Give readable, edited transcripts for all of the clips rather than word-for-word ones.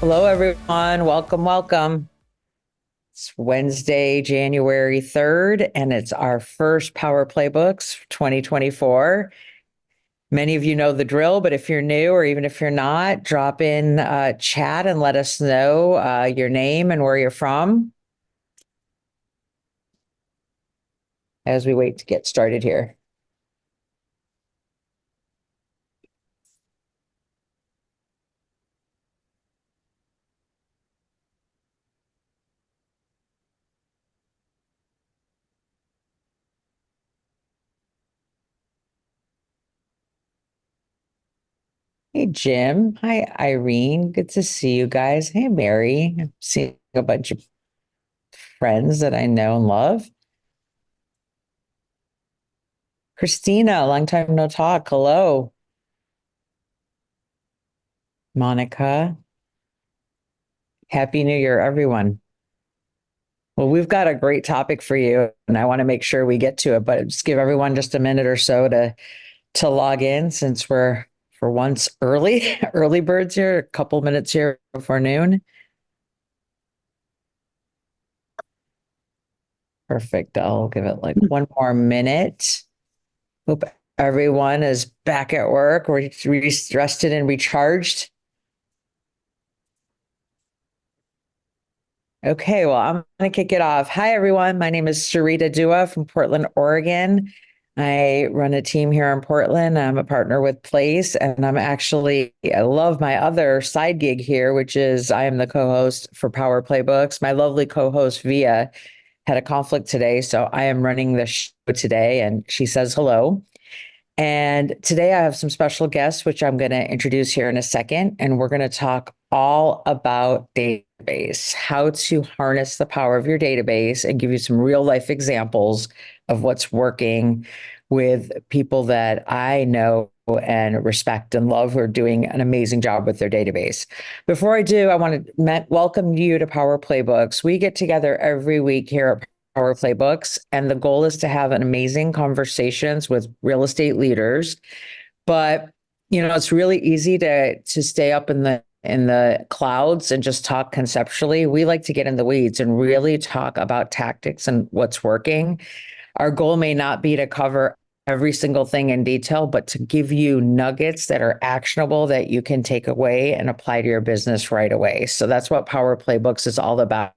Hello, everyone. Welcome, welcome. It's Wednesday, January 3rd, and it's our first Power Playbooks 2024. Many of you know the drill, but if you're new or even if you're not, drop in chat and let us know your name and where you're from as we wait to get started here. Hey, Jim. Hi, Irene. Good to see you guys. Hey, Mary. I'm seeing a bunch of friends that I know and love. Christina, long time no talk. Hello. Monica. Happy New Year, everyone. Well, we've got a great topic for you, and I want to make sure we get to it, but just give everyone just a minute or so to log in since we're for once early, early birds here, a couple minutes here before noon. Perfect. I'll give it like one more minute. Hope everyone is back at work, rested and recharged. Okay, well, I'm going to kick it off. Hi, everyone. My name is Sarita Dua from Portland, Oregon. I run a team here in Portland. I'm a partner with Place, and I love my other side gig here, which is I am the co-host for Power Playbooks. My lovely co-host, Via, had a conflict today, so I am running the show today, and she says hello. And today I have some special guests, which I'm going to introduce here in a second. And we're going to talk all about database, how to harness the power of your database and give you some real life examples of what's working with people that I know and respect and love who are doing an amazing job with their database. Before I do, I want to welcome you to Power Playbooks. We get together every week here at Power Playbooks, and the goal is to have an amazing conversations with real estate leaders. But it's really easy to stay up in the clouds and just talk conceptually. We like to get in the weeds and really talk about tactics and what's working. Our goal may not be to cover every single thing in detail, but to give you nuggets that are actionable that you can take away and apply to your business right away. So that's what Power Playbooks is all about.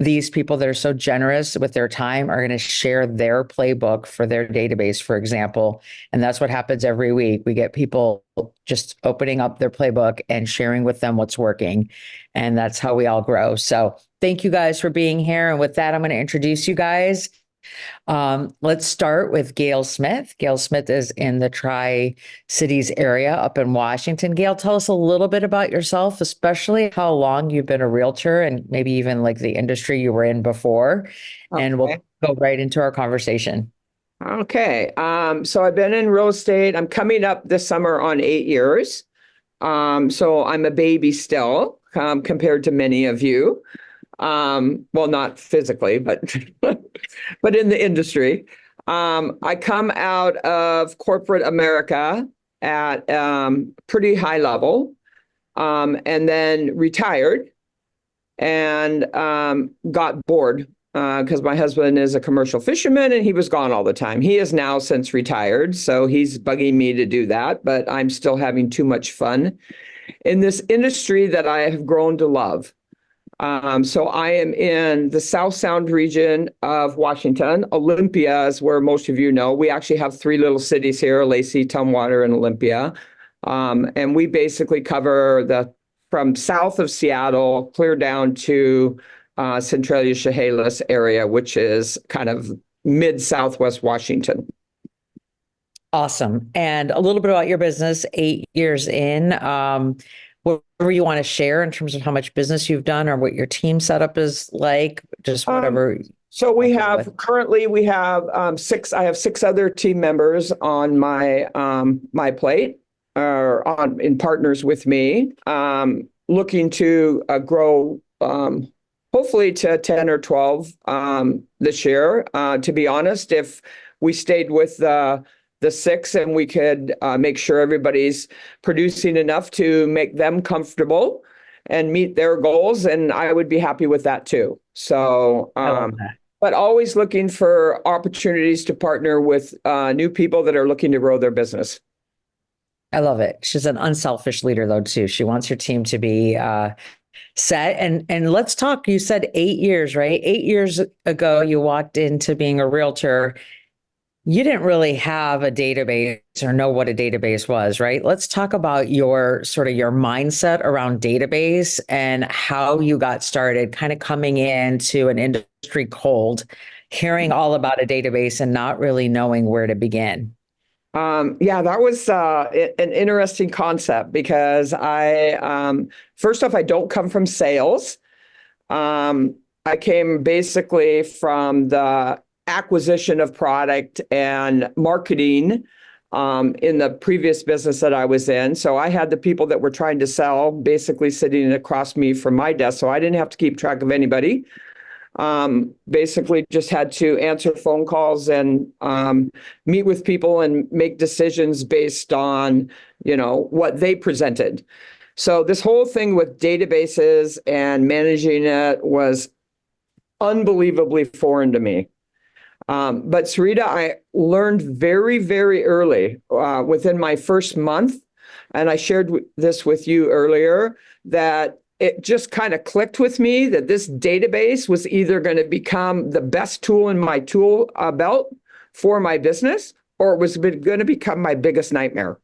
These people that are so generous with their time are going to share their playbook for their database, for example. And that's what happens every week. We get people just opening up their playbook and sharing with them what's working. And that's how we all grow. So thank you guys for being here. And with that, I'm going to introduce you guys. Let's start with Gail Smith. Gail Smith is in the Tri-Cities area up in Washington. Gail, tell us a little bit about yourself, especially how long you've been a realtor and maybe even like the industry you were in before. Okay. And we'll go right into our conversation. Okay. So I've been in real estate. I'm coming up this summer on 8 years. So I'm a baby still, compared to many of you. Well, not physically, but but in the industry. I come out of corporate America at pretty high level, and then retired and got bored because my husband is a commercial fisherman and he was gone all the time. He is now since retired, so he's bugging me to do that, but I'm still having too much fun in this industry that I have grown to love. So I am in the South Sound region of Washington. Olympia is where most of you know. We actually have 3 little cities here, Lacey, Tumwater, and Olympia. And we basically cover from south of Seattle clear down to Centralia Chehalis area, which is kind of mid-southwest Washington. Awesome. And a little bit about your business, 8 years in. Whatever you want to share in terms of how much business you've done or what your team setup is like, just whatever. So currently we have 6. I have 6 other team members on my my plate, or in partners with me, looking to grow, hopefully to 10 or 12 this year. To be honest, if we stayed with the 6 and we could make sure everybody's producing enough to make them comfortable, and meet their goals, and I would be happy with that too. So, I love that. but always looking for opportunities to partner with new people that are looking to grow their business. I love it. She's an unselfish leader though, too. She wants her team to be set. And let's talk. You said 8 years, right? 8 years ago, you walked into being a realtor. You didn't really have a database or know what a database was, right? Let's talk about your sort of your mindset around database and how you got started, kind of coming into an industry cold, hearing all about a database and not really knowing where to begin. Yeah, that was an interesting concept because first off, I don't come from sales. I came basically from the acquisition of product and marketing in the previous business that I was in. So I had the people that were trying to sell basically sitting across me from my desk. So I didn't have to keep track of anybody. Basically just had to answer phone calls and meet with people and make decisions based on, what they presented. So this whole thing with databases and managing it was unbelievably foreign to me. But Sarita, I learned very, very early within my first month, and I shared this with you earlier, that it just kind of clicked with me that this database was either going to become the best tool in my tool belt for my business, or it was going to become my biggest nightmare.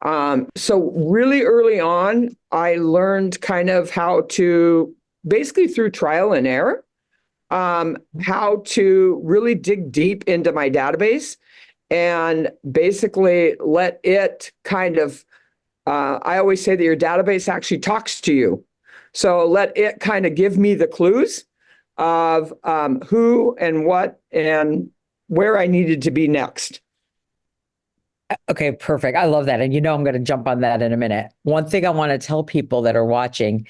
So really early on, I learned kind of how to, basically through trial and error, how to really dig deep into my database and basically let it kind of, I always say that your database actually talks to you. So let it kind of give me the clues of who and what and where I needed to be next. Okay, perfect. I love that. And I'm going to jump on that in a minute. One thing I want to tell people that are watching,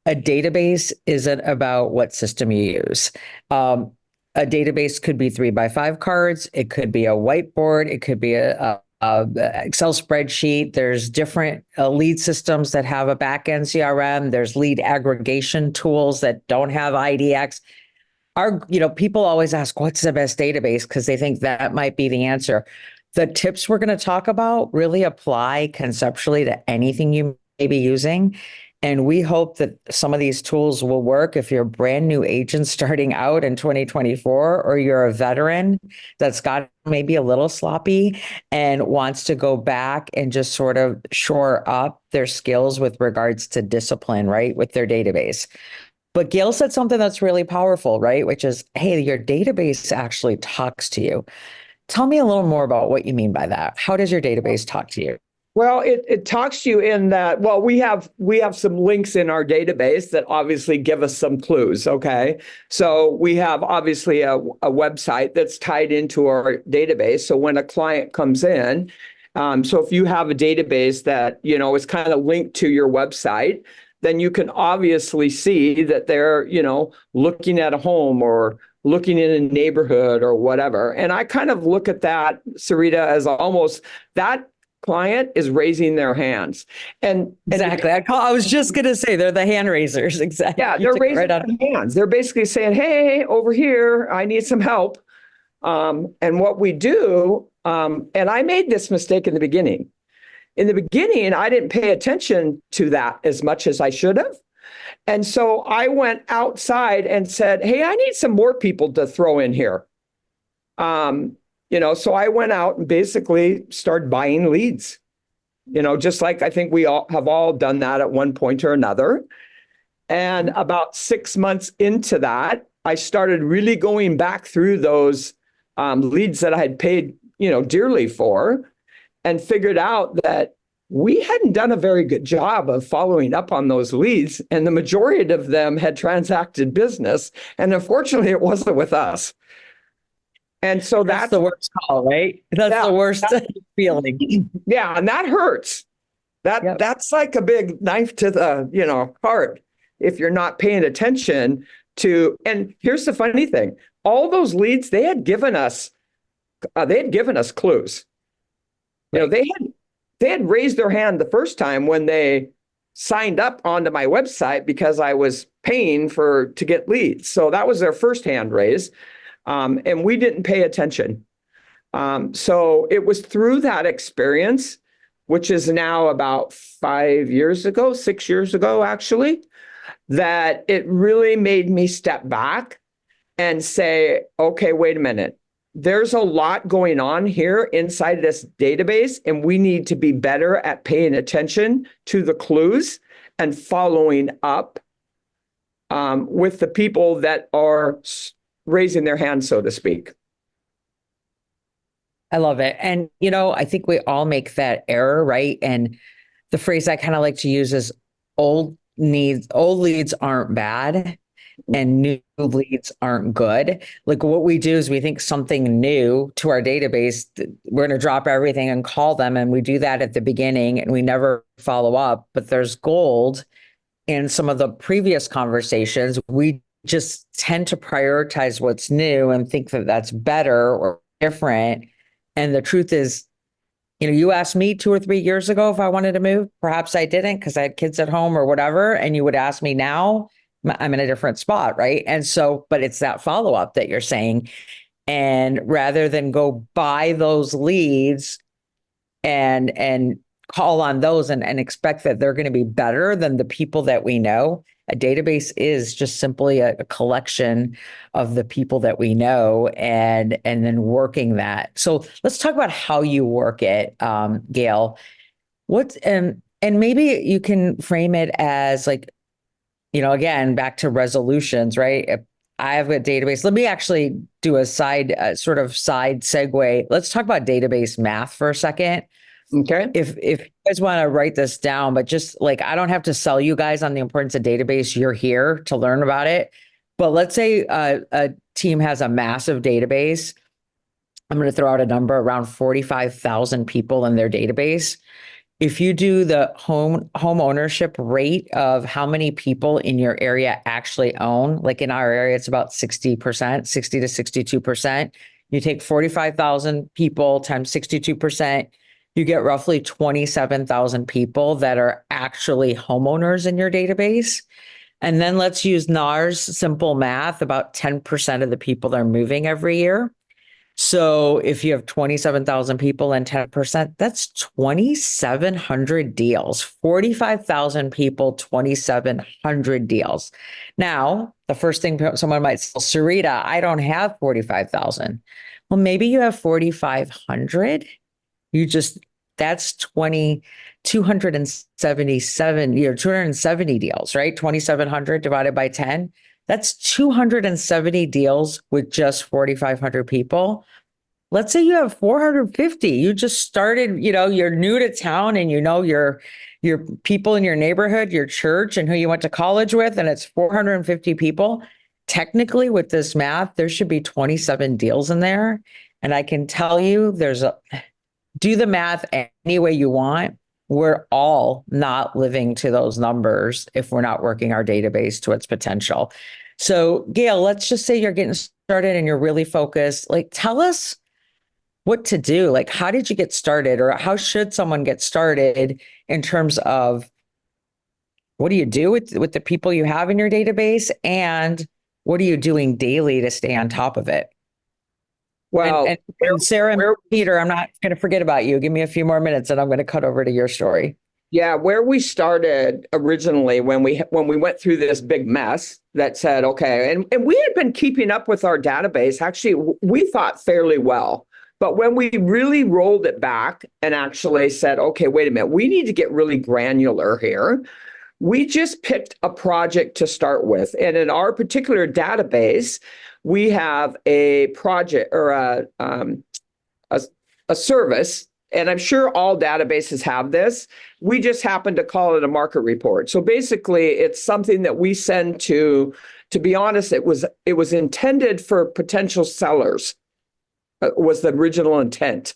a database isn't about what system you use. A database could be 3x5 cards. It could be a whiteboard. It could be a Excel spreadsheet. There's different lead systems that have a backend CRM. There's lead aggregation tools that don't have IDX. People always ask, what's the best database? Because they think that might be the answer. The tips we're going to talk about really apply conceptually to anything you may be using. And we hope that some of these tools will work if you're a brand new agent starting out in 2024, or you're a veteran that's got maybe a little sloppy and wants to go back and just sort of shore up their skills with regards to discipline, right, with their database. But Gail said something that's really powerful, right, which is, hey, your database actually talks to you. Tell me a little more about what you mean by that. How does your database talk to you? Well, it talks to you in that, well, we have some links in our database that obviously give us some clues, okay? So we have obviously a website that's tied into our database. So when a client comes in, so if you have a database that, is kind of linked to your website, then you can obviously see that they're, looking at a home or looking in a neighborhood or whatever. And I kind of look at that, Sarita, as almost that client is raising their hands. And exactly. I was just going to say they're the hand raisers. Exactly. Yeah, they're raising their hands. They're basically saying, hey, over here, I need some help. And what we do, and I made this mistake in the beginning. In the beginning, I didn't pay attention to that as much as I should have. And so I went outside and said, hey, I need some more people to throw in here. So I went out and basically started buying leads, just like I think we all have done that at one point or another. And about 6 months into that, I started really going back through those leads that I had paid, dearly for, and figured out that we hadn't done a very good job of following up on those leads. And the majority of them had transacted business. And unfortunately, it wasn't with us. And so that's the worst call, right? That's the worst feeling. Yeah, and that hurts. That's like a big knife to the, heart if you're not paying attention to. And here's the funny thing. All those leads, they had given us clues. Right. They had raised their hand the first time when they signed up onto my website because I was paying to get leads. So that was their first hand raise. And we didn't pay attention. So it was through that experience, which is now about 6 years ago, actually, that it really made me step back and say, okay, wait a minute. There's a lot going on here inside this database, and we need to be better at paying attention to the clues and following up with the people that are raising their hands, so to speak. I love it. And, I think we all make that error, right? And the phrase I kind of like to use is old leads aren't bad and new leads aren't good. Like what we do is we think something new to our database, we're going to drop everything and call them. And we do that at the beginning and we never follow up, but there's gold in some of the previous conversations. We just tend to prioritize what's new and think that that's better or different. And the truth is, you asked me 2 or 3 years ago if I wanted to move. Perhaps I didn't because I had kids at home or whatever. And you would ask me now, I'm in a different spot, right? And so, but it's that follow-up that you're saying. And rather than go buy those leads and call on those and expect that they're going to be better than the people that we know, a database is just simply a collection of the people that we know and then working that. So let's talk about how you work it, Gail. And maybe you can frame it as like, again, back to resolutions, right? If I have a database. Let me actually do a side segue. Let's talk about database math for a second. Okay. If you guys want to write this down, but just like, I don't have to sell you guys on the importance of database. You're here to learn about it. But let's say a team has a massive database. I'm going to throw out a number around 45,000 people in their database. If you do the home ownership rate of how many people in your area actually own, like in our area, it's about 60%, 60 to 62%. You take 45,000 people times 62%, you get roughly 27,000 people that are actually homeowners in your database. And then let's use NAR's simple math, about 10% of the people are moving every year. So if you have 27,000 people and 10%, that's 2,700 deals, 45,000 people, 2,700 deals. Now, the first thing someone might say, Sarita, I don't have 45,000. Well, maybe you have 4,500. That's 277, 270 deals, right? 2,700 divided by 10. That's 270 deals with just 4,500 people. Let's say you have 450. You just started, you're new to town and your people in your neighborhood, your church, and who you went to college with, and it's 450 people. Technically, with this math, there should be 27 deals in there. And I can tell you, do the math any way you want. We're all not living to those numbers if we're not working our database to its potential. So, Gail, let's just say you're getting started and you're really focused. Like, tell us what to do. Like, how did you get started, or how should someone get started in terms of what do you do with the people you have in your database, and what are you doing daily to stay on top of it? Well, and Sarah and Peter, I'm not going to forget about you. Give me a few more minutes and I'm going to cut over to your story. Yeah, where we started originally when we went through this big mess that said, okay, and we had been keeping up with our database. Actually, we thought fairly well. But when we really rolled it back and actually said, okay, wait a minute, we need to get really granular here. We just picked a project to start with. And in our particular database, we have a project or a service, and I'm sure all databases have this. We just happen to call it a market report. So basically, it's something that we send to be honest, it was intended for potential sellers, was the original intent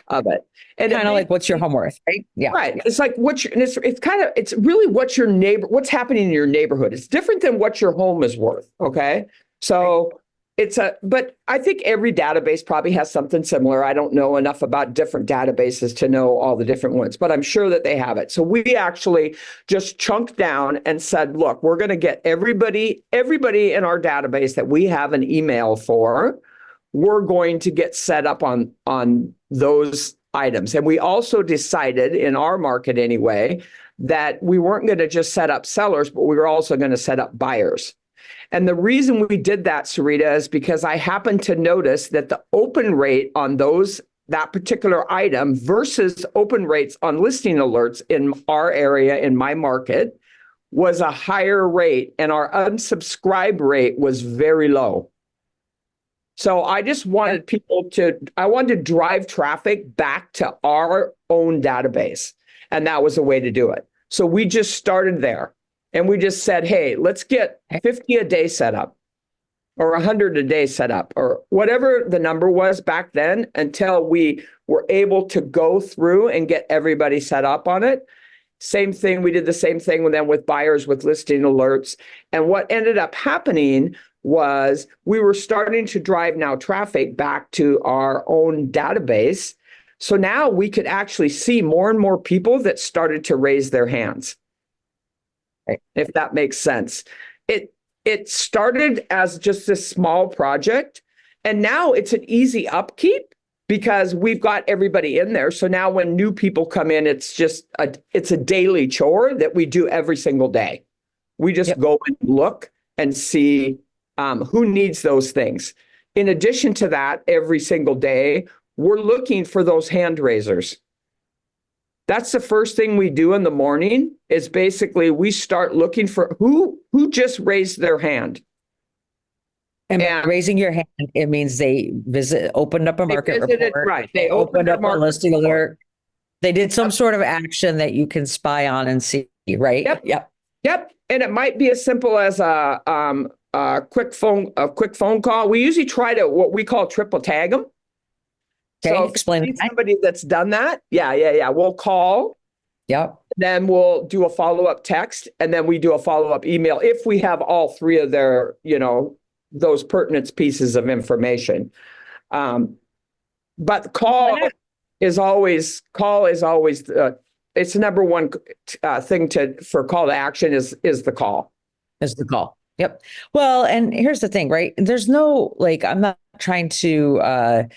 of it. And kind of like, what's your home worth, right? Yeah. Right. It's like it's really what's what's happening in your neighborhood. It's different than what your home is worth. Okay. So but I think every database probably has something similar. I don't know enough about different databases to know all the different ones, but I'm sure that they have it. So we actually just chunked down and said, look, we're going to get everybody in our database that we have an email for, we're going to get set up on those items. And we also decided, in our market anyway, that we weren't going to just set up sellers, but we were also going to set up buyers. And the reason we did that, Sarita, is because I happened to notice that the open rate on that particular item versus open rates on listing alerts in our area, in my market, was a higher rate, and our unsubscribe rate was very low. So I just wanted I wanted to drive traffic back to our own database. And that was a way to do it. So we just started there. And we just said, hey, let's get 50 a day set up, or 100 a day set up, or whatever the number was back then, until we were able to go through and get everybody set up on it. Same thing. We did the same thing with buyers with listing alerts. And what ended up happening was we were starting to drive now traffic back to our own database. So now we could actually see more and more people that started to raise their hands, if that makes sense. It started as just this small project, and now it's an easy upkeep because we've got everybody in there. So now when new people come in, it's a daily chore that we do every single day. We just go and look and see who needs those things. In addition to that, every single day, we're looking for those hand raisers. That's the first thing we do in the morning, is basically we start looking for who just raised their hand. And raising your hand, it means they opened up a market report. Right. They opened up a listing alert. They did some sort of action that you can spy on and see, right? Yep. And it might be as simple as a quick phone call. We usually try to what we call triple tag them. Okay, so explain somebody that's done that. Yeah. We'll call. Yep. Then we'll do a follow-up text, and then we do a follow-up email if we have all three of their, those pertinent pieces of information. But call is always it's the number one thing for call to action is the call. Is the call. Yep. Well, and here's the thing, right? There's no, I'm not trying to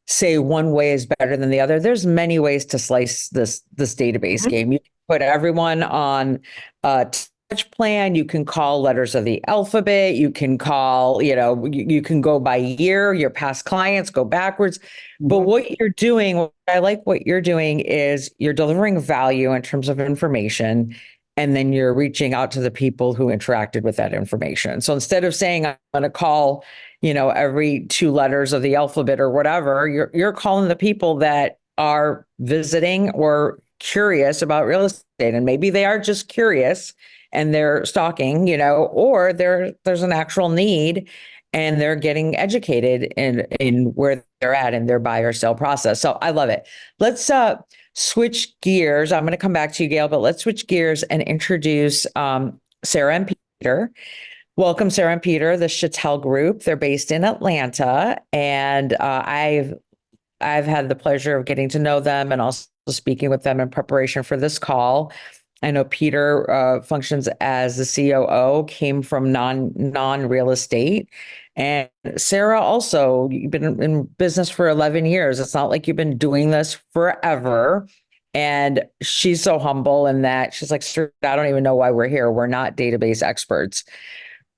say one way is better than the other. There's many ways to slice this database game. You can put everyone on a touch plan. You can call letters of the alphabet. You can call, you can go by year, your past clients, go backwards. But what you're doing, what I like what you're doing is you're delivering value in terms of information, and then you're reaching out to the people who interacted with that information. So instead of saying, I'm going to call, every 2 letters of the alphabet or whatever, you're calling the people that are visiting or curious about real estate. And maybe they are just curious and they're stalking, or there's an actual need and they're getting educated in where they're at in their buy or sell process. So I love it. Let's switch gears. I'm going to come back to you, Gail, but let's switch gears and introduce Sarah and Peter. Welcome, Sarah and Peter, the Chatel Group. They're based in Atlanta, and I've had the pleasure of getting to know them and also speaking with them in preparation for this call. I know Peter functions as the COO, came from non-real estate. And Sarah, also, you've been in business for 11 years. It's not like you've been doing this forever. And she's so humble in that she's like, sir, I don't even know why we're here. We're not database experts.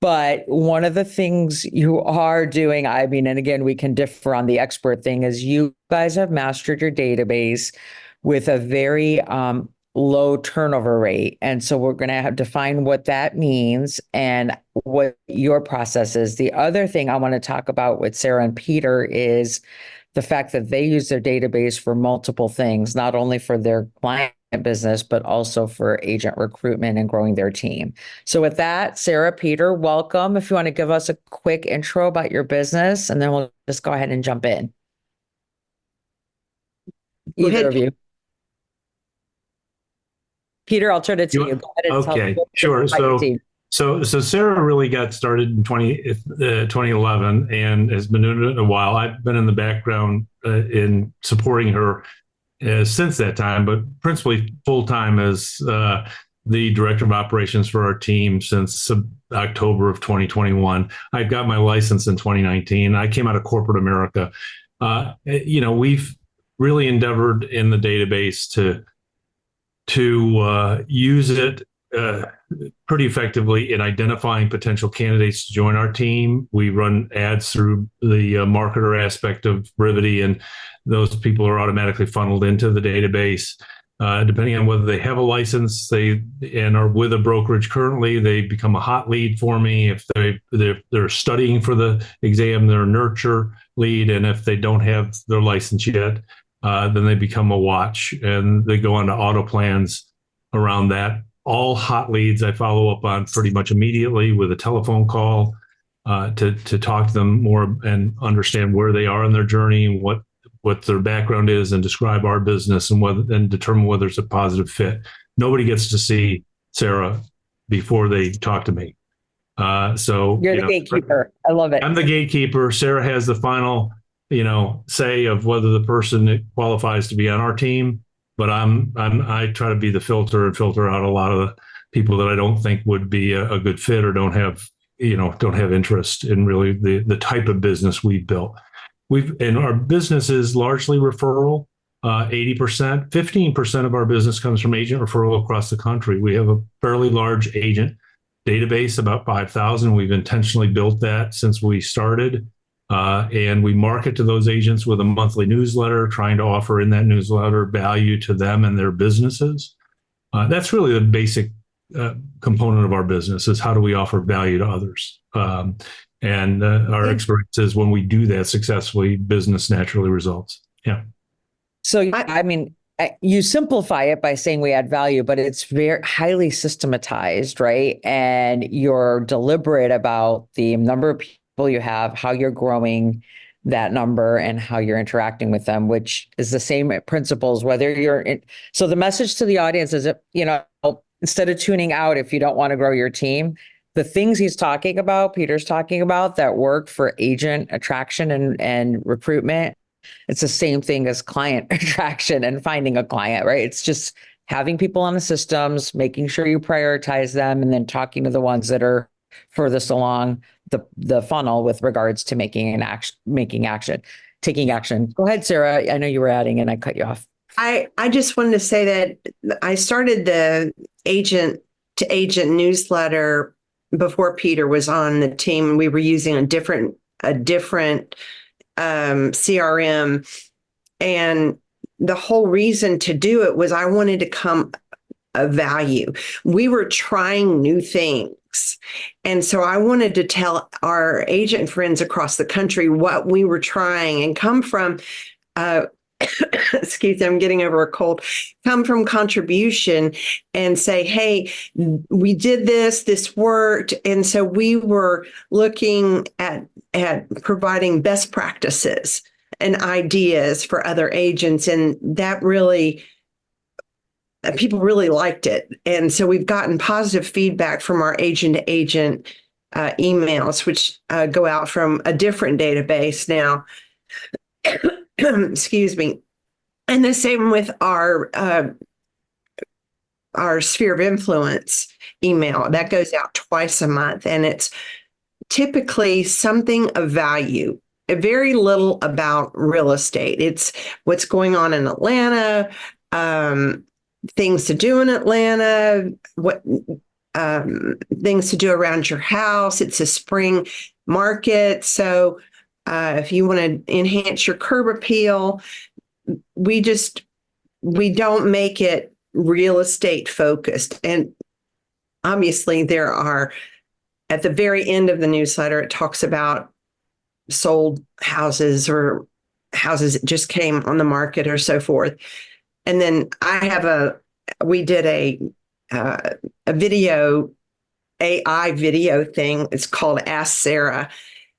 But one of the things you are doing, and again, we can differ on the expert thing, is you guys have mastered your database with a very low turnover rate. And so we're going to have to define what that means and what your process is. The other thing I want to talk about with Sarah and Peter is the fact that they use their database for multiple things, not only for their client business, but also for agent recruitment and growing their team. So with that, Sarah, Peter, welcome. If you want to give us a quick intro about your business, and then we'll just go ahead and jump in. Either of you. Peter, I'll turn it to you. Go ahead and okay, sure. So So Sarah really got started in 2011 and has been doing it a while. I've been in the background in supporting her since that time, but principally full time as the director of operations for our team since October of 2021. I got my license in 2019. I came out of corporate America. We've really endeavored in the database to use it pretty effectively in identifying potential candidates to join our team. We run ads through the marketer aspect of Brivity, and those people are automatically funneled into the database. Depending on whether they have a license, and are with a brokerage currently, they become a hot lead for me. If they're studying for the exam, they're a nurture lead, and if they don't have their license yet, then they become a watch, and they go on to auto plans around that. All hot leads I follow up on pretty much immediately with a telephone call to talk to them more and understand where they are in their journey, what their background is, and describe our business and determine whether it's a positive fit. Nobody gets to see Sarah before they talk to me. So You're the gatekeeper. I love it. I'm the gatekeeper. Sarah has the final, say of whether the person qualifies to be on our team. But I try to be the filter and filter out a lot of the people that I don't think would be a good fit or don't have interest in really the type of business we've built. And our business is largely referral, 80%, 15% of our business comes from agent referral across the country. We have a fairly large agent database, about 5,000. We've intentionally built that since we started. And we market to those agents with a monthly newsletter, trying to offer in that newsletter value to them and their businesses. That's really the basic component of our business, is how do we offer value to others? And our experience is when we do that successfully, business naturally results. Yeah. So, I mean, you simplify it by saying we add value, but it's very highly systematized, right? And you're deliberate about the number of people you have, how you're growing that number, and how you're interacting with them, which is the same principles, whether you're in. So the message to the audience is, instead of tuning out, if you don't want to grow your team, the things Peter's talking about that work for agent attraction and recruitment, it's the same thing as client attraction and finding a client, right? It's just having people on the systems, making sure you prioritize them, and then talking to the ones that are furthest along the funnel with regards to taking action. Go ahead, Sarah. I know you were adding and I cut you off. I just wanted to say that I started the agent to agent newsletter before Peter was on the team. We were using a different CRM, and the whole reason to do it was I wanted to come a value. We were trying new things. And so I wanted to tell our agent friends across the country what we were trying, and come from, excuse me, I'm getting over a cold, come from contribution and say, hey, we did this worked. And so we were looking at providing best practices and ideas for other agents. And that really, people really liked it. And so we've gotten positive feedback from our agent to agent emails, which go out from a different database now. Excuse me. And the same with our sphere of influence email that goes out twice a month. And it's typically something of value, very little about real estate. It's what's going on in Atlanta, things to do in Atlanta, what things to do around your house. It's a spring market. So if you want to enhance your curb appeal, we don't make it real estate focused. And obviously there are, at the very end of the newsletter, it talks about sold houses or houses that just came on the market or so forth. And then we did a video, AI video thing. It's called Ask Sarah.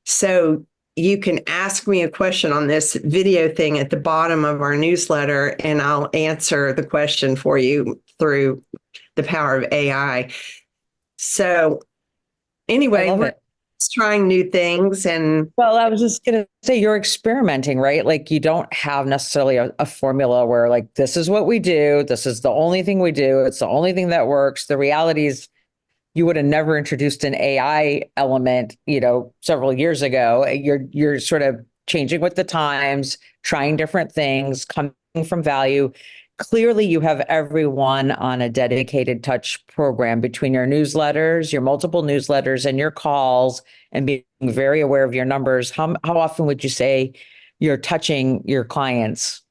So you can ask me a question on this video thing at the bottom of our newsletter, and I'll answer the question for you through the power of AI. So Anyway, love we're it. trying new things and Well, I was just going to say you're experimenting, right? Like you don't have necessarily a formula where like, this is what we do. This is the only thing we do. It's the only thing that works. The reality is you would have never introduced an AI element, several years ago. You're sort of changing with the times, trying different things, coming from value. Clearly, you have everyone on a dedicated touch program between your newsletters, your multiple newsletters, and your calls, and being very aware of your numbers. How often would you say you're touching your clients?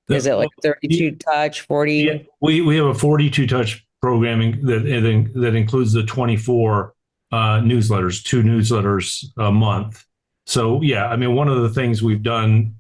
Is it like 32 touch, 40? Yeah, we have a 42 touch programming that includes the 24 newsletters, 2 newsletters a month. So yeah, I mean, one of the things we've done,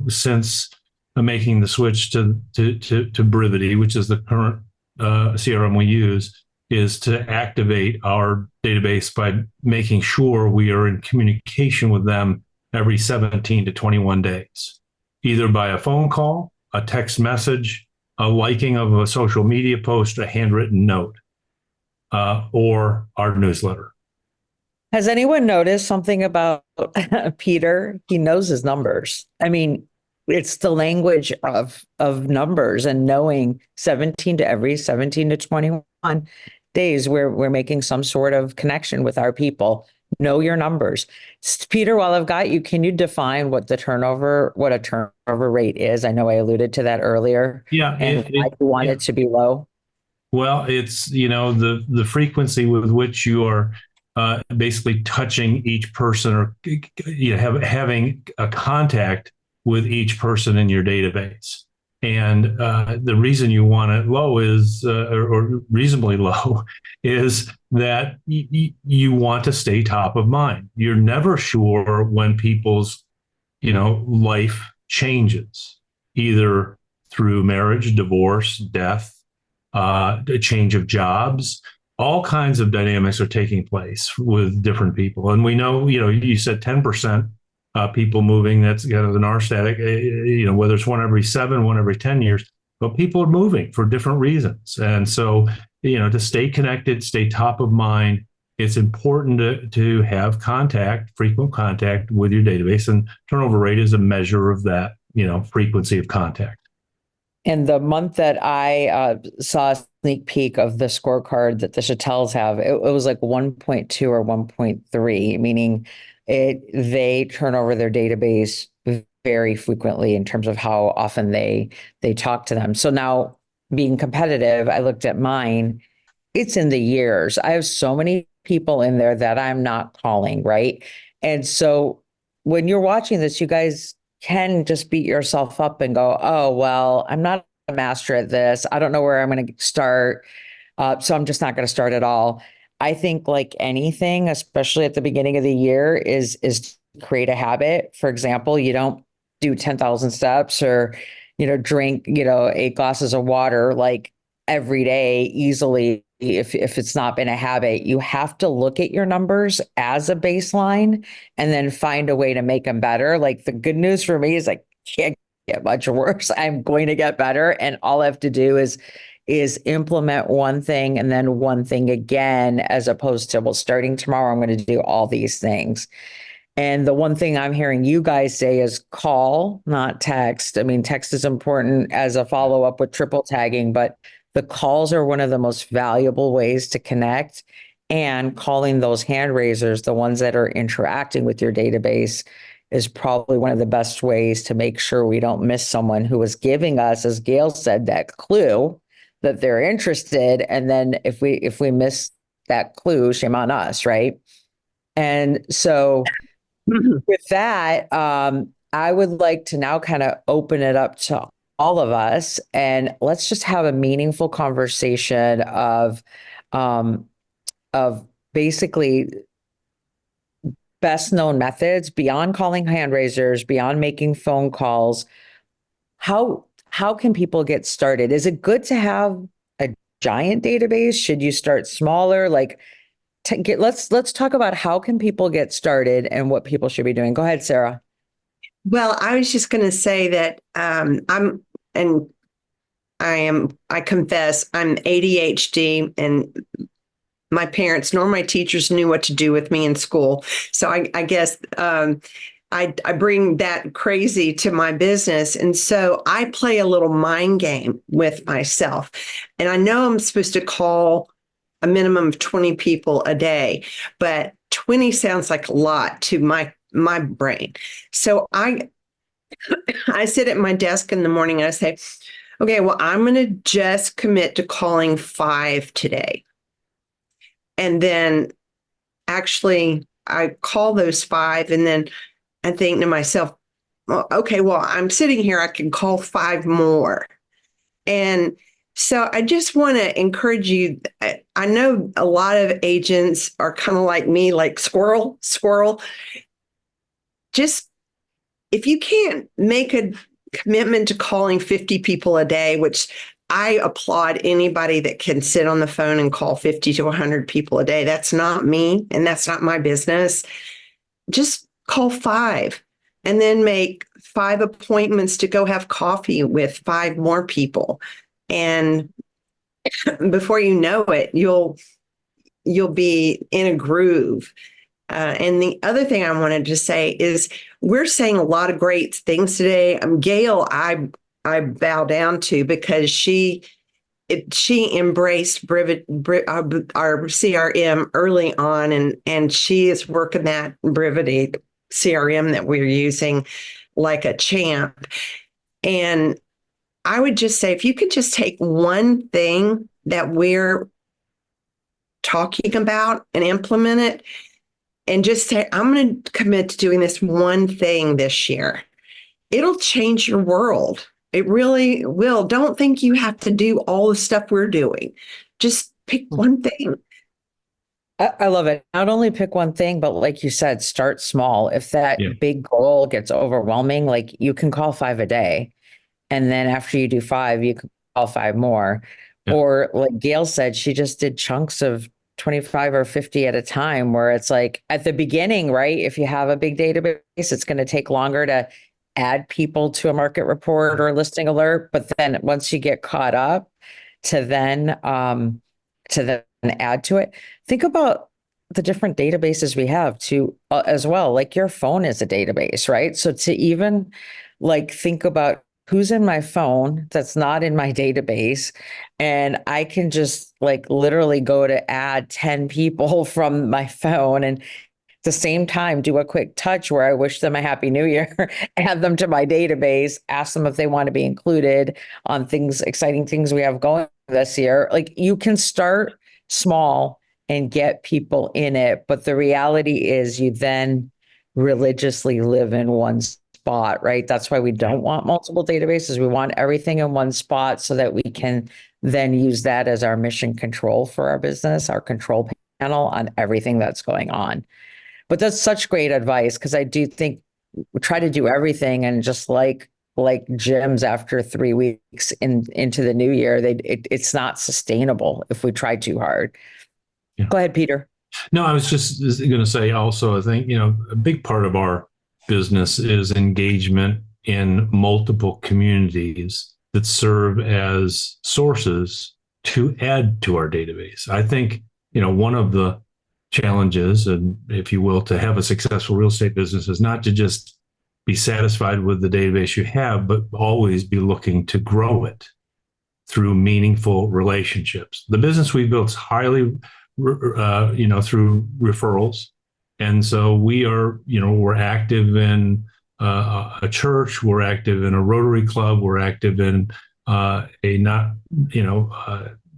since making the switch to Brivity, which is the current CRM we use, is to activate our database by making sure we are in communication with them every 17 to 21 days, either by a phone call, a text message, a liking of a social media post, a handwritten note, or our newsletter. Has anyone noticed something about Peter? He knows his numbers. I mean, it's the language of numbers and knowing 17 to 21 days we're making some sort of connection with our people. Know your numbers. Peter, while I've got you, can you define what a turnover rate is? I know I alluded to that earlier. Yeah, And why you want it to be low. Well, it's the frequency with which you are basically touching each person, or having a contact with each person in your database. And the reason you want it low is, or reasonably low, is that you want to stay top of mind. You're never sure when people's, life changes, either through marriage, divorce, death, a change of jobs. All kinds of dynamics are taking place with different people. And we know, you said 10% people moving, that's kind of an R static, whether it's one every 7, one every 10 years, but people are moving for different reasons. And so, to stay connected, stay top of mind, it's important to have frequent contact with your database, and turnover rate is a measure of that, frequency of contact. And the month that I saw a sneak peek of the scorecard that the Chatels have, it was like 1.2 or 1.3, meaning they turn over their database very frequently in terms of how often they talk to them. So now, being competitive, I looked at mine. It's in the years. I have so many people in there that I'm not calling, right? And so when you're watching this, you guys can just beat yourself up and go, oh, well, I'm not a master at this. I don't know where I'm going to start. So I'm just not going to start at all. I think like anything, especially at the beginning of the year, is to create a habit. For example, you don't do 10,000 steps or, drink, 8 glasses of water like every day easily. If it's not been a habit, you have to look at your numbers as a baseline and then find a way to make them better. Like the good news for me is I can't get much worse. I'm going to get better. And all I have to do is implement one thing and then one thing again, as opposed to, well, starting tomorrow, I'm going to do all these things. And the one thing I'm hearing you guys say is call, not text. I mean, text is important as a follow-up with triple tagging, but the calls are one of the most valuable ways to connect, and calling those hand raisers, the ones that are interacting with your database, is probably one of the best ways to make sure we don't miss someone who is giving us, as Gail said, that clue that they're interested. And then if we miss that clue, shame on us, right? And so with that, I would like to now kind of open it up to all of us, and let's just have a meaningful conversation of basically best known methods beyond calling hand raisers, beyond making phone calls. How can people get started? Is it good to have a giant database? Should you start smaller? Like, let's talk about how can people get started and what people should be doing. Go ahead, Sarah. Well, I was just going to say that I confess I'm ADHD, and my parents nor my teachers knew what to do with me in school. So I guess I bring that crazy to my business. And so I play a little mind game with myself. And I know I'm supposed to call a minimum of 20 people a day, but 20 sounds like a lot to my brain. So I sit at my desk in the morning and I say, okay, well, I'm going to just commit to calling 5 today. And then actually I call those 5, and then I think to myself, well, okay, well, I'm sitting here, I can call 5 more. And so I just want to encourage you. I know a lot of agents are kind of like me, like squirrel. Just if you can't make a commitment to calling 50 people a day, which I applaud anybody that can sit on the phone and call 50 to 100 people a day. That's not me, and that's not my business. Just call 5 and then make 5 appointments to go have coffee with 5 more people. And before you know it, you'll be in a groove. And the other thing I wanted to say is we're saying a lot of great things today. Gail, I bow down to, because she embraced our CRM early on, and she is working that Brevity CRM that we're using like a champ. And I would just say, if you could just take one thing that we're talking about and implement it, and just say, I'm going to commit to doing this one thing this year, it'll change your world. It really will. Don't think you have to do all the stuff we're doing. Just pick one thing. I love it. Not only pick one thing, but like you said, start small. If that big goal gets overwhelming, like you can call 5 a day. And then after you do 5, you can call 5 more. Yeah. Or like Gail said, she just did chunks of 25 or 50 at a time, where it's like at the beginning, right? If you have a big database, it's going to take longer to add people to a market report or listing alert. But then once you get caught up, to then add to it. Think about the different databases we have too, as well. Like your phone is a database, right? So to even like think about who's in my phone that's not in my database, and I can just like literally go to add 10 people from my phone, and at the same time do a quick touch where I wish them a happy new year, add them to my database, ask them if they want to be included on things, exciting things we have going this year. Like you can start small and get people in it, but the reality is you then religiously live in one spot, right? That's why we don't want multiple databases. We want everything in one spot so that we can then use that as our mission control for our business, our control panel on everything that's going on. But that's such great advice, because I do think we try to do everything, and just like gyms after 3 weeks into the new year, it's not sustainable if we try too hard. Yeah. Go ahead, Peter. No, I was just going to say also, I think, a big part of our business is engagement in multiple communities that serve as sources to add to our database. I think, one of the challenges, and if you will, to have a successful real estate business is not to just be satisfied with the database you have, but always be looking to grow it through meaningful relationships. The business we built is highly, through referrals. And so we are, we're active in a church, we're active in a Rotary Club, we're active in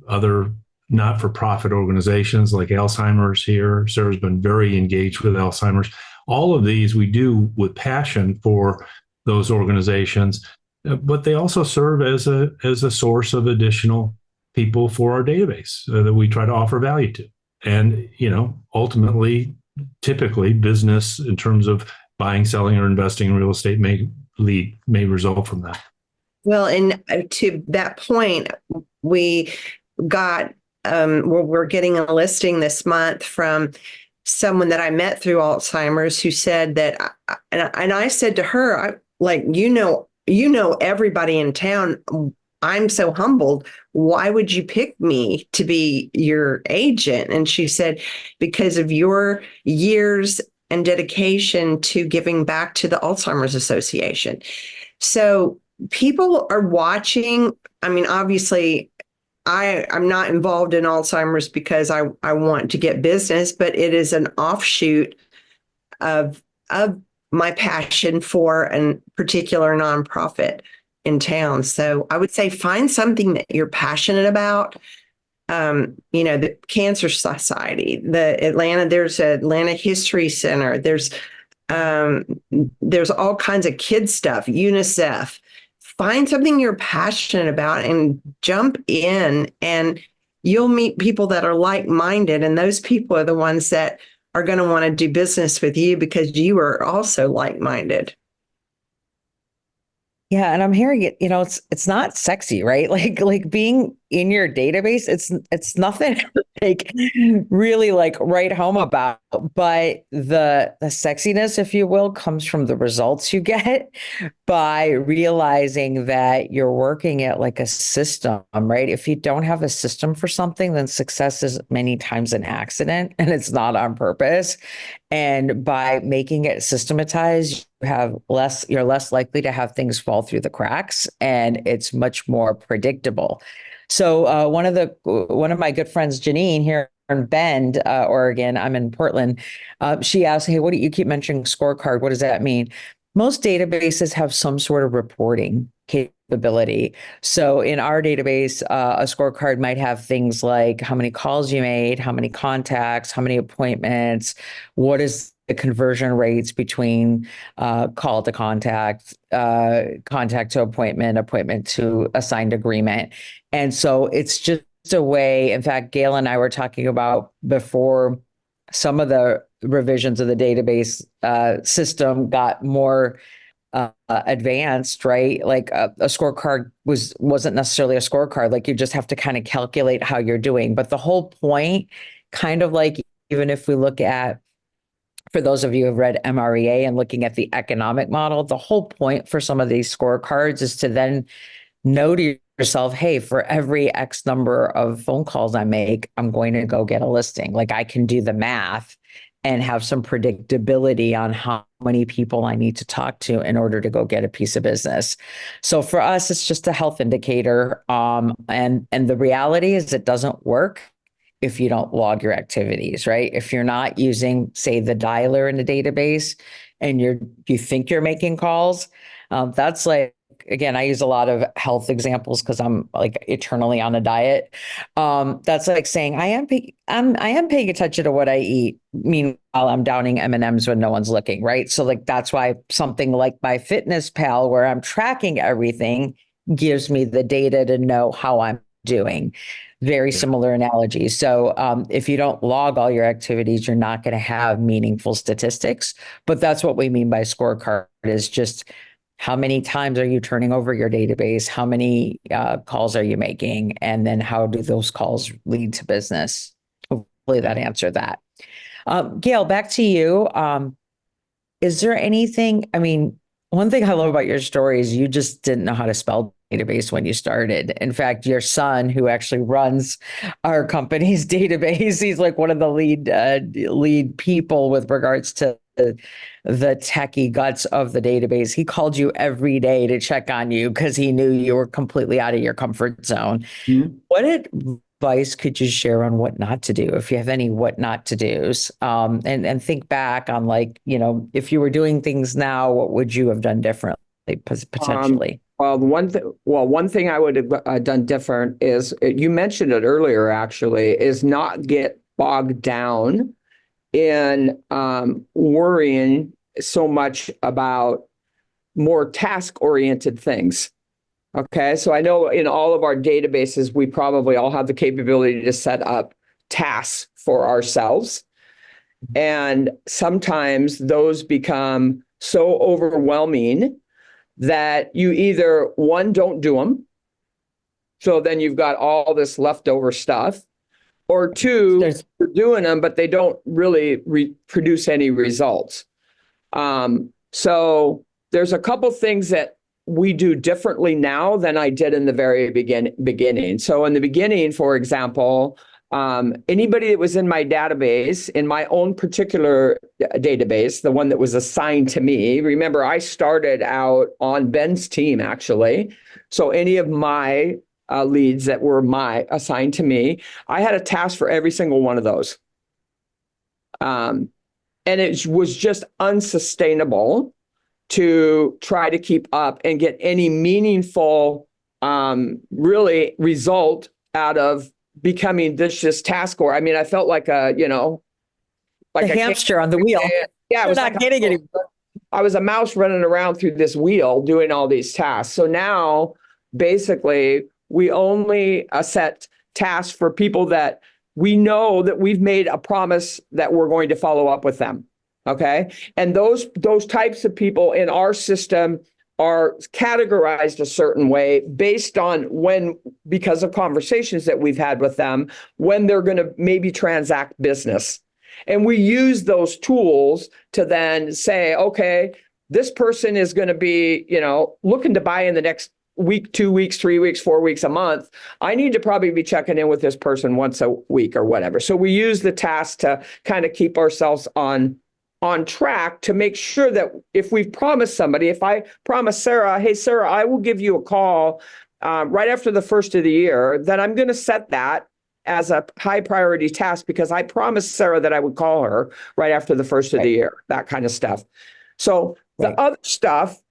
other not-for-profit organizations like Alzheimer's here. Sarah's been very engaged with Alzheimer's. All of these we do with passion for those organizations, but they also serve as a source of additional people for our database that we try to offer value to. And, ultimately, typically business in terms of buying, selling, or investing in real estate may result from that. Well, and to that point, we got, we're getting a listing this month from someone that I met through Alzheimer's, who said that, and I said to her, everybody in town, I'm so humbled. Why would you pick me to be your agent? And she said, because of your years and dedication to giving back to the Alzheimer's Association. So people are watching. I mean, obviously, I'm not involved in Alzheimer's because I want to get business, but it is an offshoot of my passion for a particular nonprofit in town. So I would say find something that you're passionate about. The Cancer Society, there's Atlanta History Center. There's all kinds of kid stuff, UNICEF. Find something you're passionate about and jump in, and you'll meet people that are like-minded. And those people are the ones that are going to want to do business with you because you are also like-minded. Yeah, and I'm hearing it, it's not sexy, right? Like being in your database, it's nothing like really like write home about, but the sexiness, if you will, comes from the results you get by realizing that you're working at like a system, right? If you don't have a system for something, then success is many times an accident and it's not on purpose. And by making it systematized, you're less likely to have things fall through the cracks, and it's much more predictable. So one of my good friends, Janine, here in Bend, Oregon, I'm in Portland. She asked, "Hey, what do you keep mentioning scorecard? What does that mean?" Most databases have some sort of reporting capability. So in our database, a scorecard might have things like how many calls you made, how many contacts, how many appointments, what is the conversion rates between call to contact, contact to appointment, appointment to assigned agreement. And so it's just a way, in fact, Gail and I were talking about before some of the revisions of the database system got more advanced, right? Like a scorecard wasn't necessarily a scorecard. Like you just have to kind of calculate how you're doing. But the whole point, kind of like, even if we look at, for those of you who have read MREA and looking at the economic model, the whole point for some of these scorecards is to then know to yourself, hey, for every X number of phone calls I make, I'm going to go get a listing. Like I can do the math and have some predictability on how many people I need to talk to in order to go get a piece of business. So for us, it's just a health indicator. And the reality is it doesn't work if you don't log your activities, right? If you're not using, say, the dialer in the database and you think you're making calls, that's like, again, I use a lot of health examples because I'm like eternally on a diet. That's like saying I am paying attention to what I eat. Meanwhile, I'm downing M&Ms when no one's looking, right? So like that's why something like MyFitnessPal, where I'm tracking everything, gives me the data to know how I'm doing. Very similar analogy. So if you don't log all your activities, you're not going to have meaningful statistics. But that's what we mean by scorecard, is just how many times are you turning over your database? How many calls are you making? And then how do those calls lead to business? Hopefully that answered that. Gail, back to you. Is there anything, I mean, one thing I love about your story is you just didn't know how to spell database when you started. In fact, your son, who actually runs our company's database, he's like one of the lead people with regards to the techie guts of the database. He called you every day to check on you because he knew you were completely out of your comfort zone. Mm-hmm. What advice could you share on what not to do, if you have any what not to do's? And think back on, like, if you were doing things now, what would you have done differently potentially? One thing I would have done different is, you mentioned it earlier, actually, is not get bogged down in worrying so much about more task-oriented things. Okay, so I know in all of our databases, we probably all have the capability to set up tasks for ourselves. And sometimes those become so overwhelming that you either, one, don't do them, so then you've got all this leftover stuff, or two, you're doing them, but they don't really produce any results. So there's a couple things that we do differently now than I did in the very beginning. So in the beginning, for example, anybody that was in my database, in my own particular database, the one that was assigned to me, remember, I started out on Ben's team, actually. So any of my leads that were assigned to me, I had a task for every single one of those. And it was just unsustainable to try to keep up and get any meaningful, really result out of becoming this task. Or, I mean, I felt like like the hamster on the wheel. Yeah, I was not getting it. I was a mouse running around through this wheel doing all these tasks. So now, basically, we only set tasks for people that we know that we've made a promise that we're going to follow up with them. Okay. And those types of people in our system are categorized a certain way based on because of conversations that we've had with them, when they're going to maybe transact business. And we use those tools to then say, okay, this person is going to be, looking to buy in the next week, 2 weeks, 3 weeks, 4 weeks, a month. I need to probably be checking in with this person once a week or whatever. So we use the task to kind of keep ourselves on track, to make sure that if we've promised somebody, if I promise Sarah, hey, Sarah, I will give you a call right after the first of the year, then I'm going to set that as a high priority task because I promised Sarah that I would call her right after the first of the year, that kind of stuff. So the other stuff,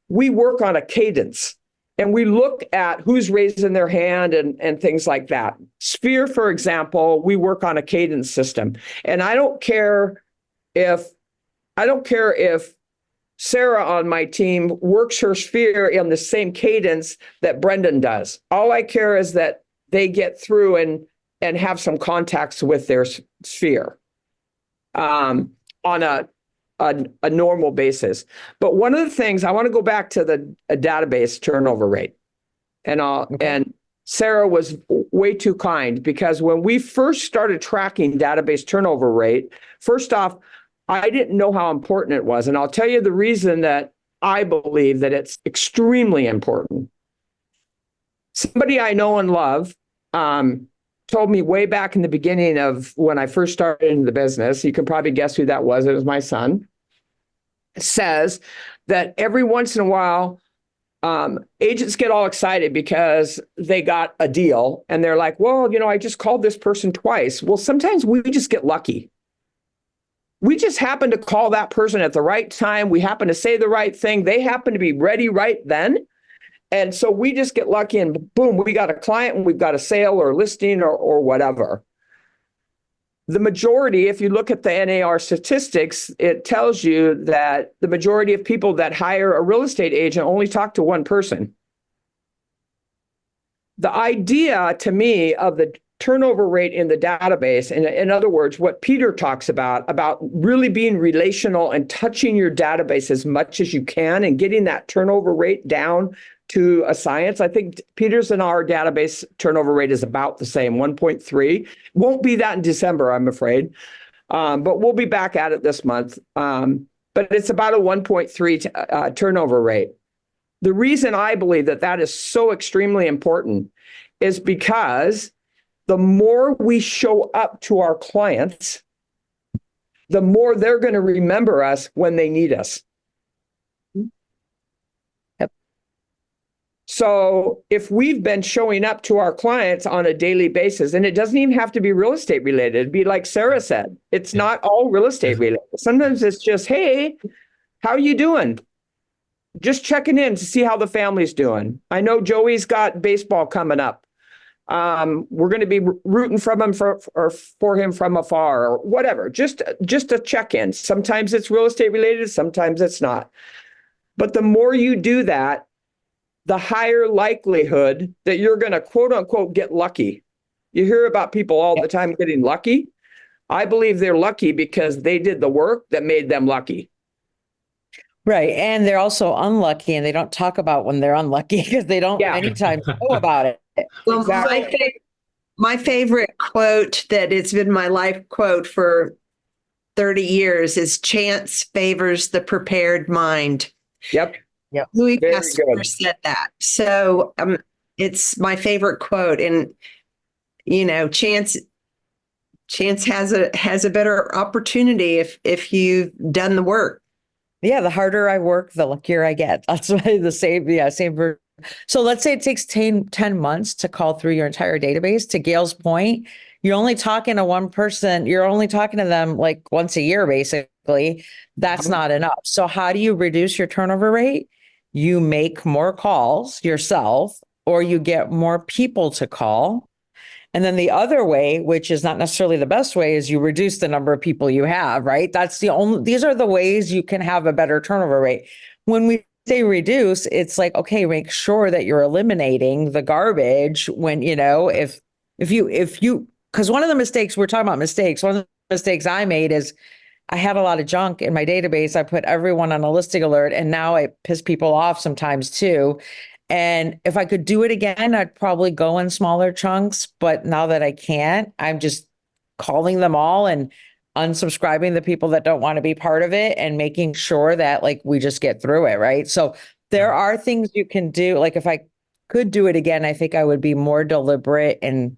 we work on a cadence. And we look at who's raising their hand and things like that. Sphere, for example, we work on a cadence system. And I don't care if Sarah on my team works her sphere in the same cadence that Brendan does. All I care is that they get through and have some contacts with their sphere on a normal basis. But one of the things, I want to go back to the database turnover rate. And Sarah was way too kind, because when we first started tracking database turnover rate, first off, I didn't know how important it was. And I'll tell you the reason that I believe that it's extremely important. Somebody I know and love told me way back in the beginning of when I first started in the business, you can probably guess who that was. It was my son. Says that every once in a while, agents get all excited because they got a deal and they're like, well, I just called this person twice. Well, sometimes we just get lucky. We just happen to call that person at the right time. We happen to say the right thing. They happen to be ready right then. And so we just get lucky and boom, we got a client and we've got a sale or listing or whatever. The majority, if you look at the NAR statistics, it tells you that the majority of people that hire a real estate agent only talk to one person. The idea to me of the turnover rate in the database, and in other words, what Peter talks about really being relational and touching your database as much as you can and getting that turnover rate down to a science. I think Peter's and our database turnover rate is about the same, 1.3. Won't be that in December, I'm afraid. But we'll be back at it this month. But it's about a 1.3 turnover rate. The reason I believe that is so extremely important is because the more we show up to our clients, the more they're going to remember us when they need us. So if we've been showing up to our clients on a daily basis, and it doesn't even have to be real estate related, it'd be like Sarah said, it's not all real estate related. Sometimes it's just, hey, how are you doing? Just checking in to see how the family's doing. I know Joey's got baseball coming up. We're going to be rooting for him from afar or whatever, just a check-in. Sometimes it's real estate related, sometimes it's not. But the more you do that, the higher likelihood that you're going to quote unquote get lucky. You hear about people all the time getting lucky. I believe they're lucky because they did the work that made them lucky. Right. And they're also unlucky, and they don't talk about when they're unlucky because they don't many times know about it. Well, Exactly. my favorite quote that has been my life quote for 30 years is chance favors the prepared mind. Yep. Yep. Louis Very Pasteur good. said that. So it's my favorite quote. And chance has a better opportunity if you've done the work. Yeah, the harder I work, the luckier I get. That's why the same, yeah, same. So let's say it takes 10 months to call through your entire database. To Gail's point, you're only talking to one person. You're only talking to them like once a year, basically. That's not enough. So how do you reduce your turnover rate? You make more calls yourself, or you get more people to call. And then the other way, which is not necessarily the best way, is you reduce the number of people you have, right? These are the ways you can have a better turnover rate. When we say reduce, it's like, okay, make sure that you're eliminating the garbage when, because one of the mistakes, we're talking about mistakes, one of the mistakes I made is I had a lot of junk in my database. I put everyone on a listing alert, and now I piss people off sometimes too. And if I could do it again, I'd probably go in smaller chunks. But now that I can't, I'm just calling them all and unsubscribing the people that don't want to be part of it and making sure that like we just get through it. Right. So there are things you can do. Like if I could do it again, I think I would be more deliberate in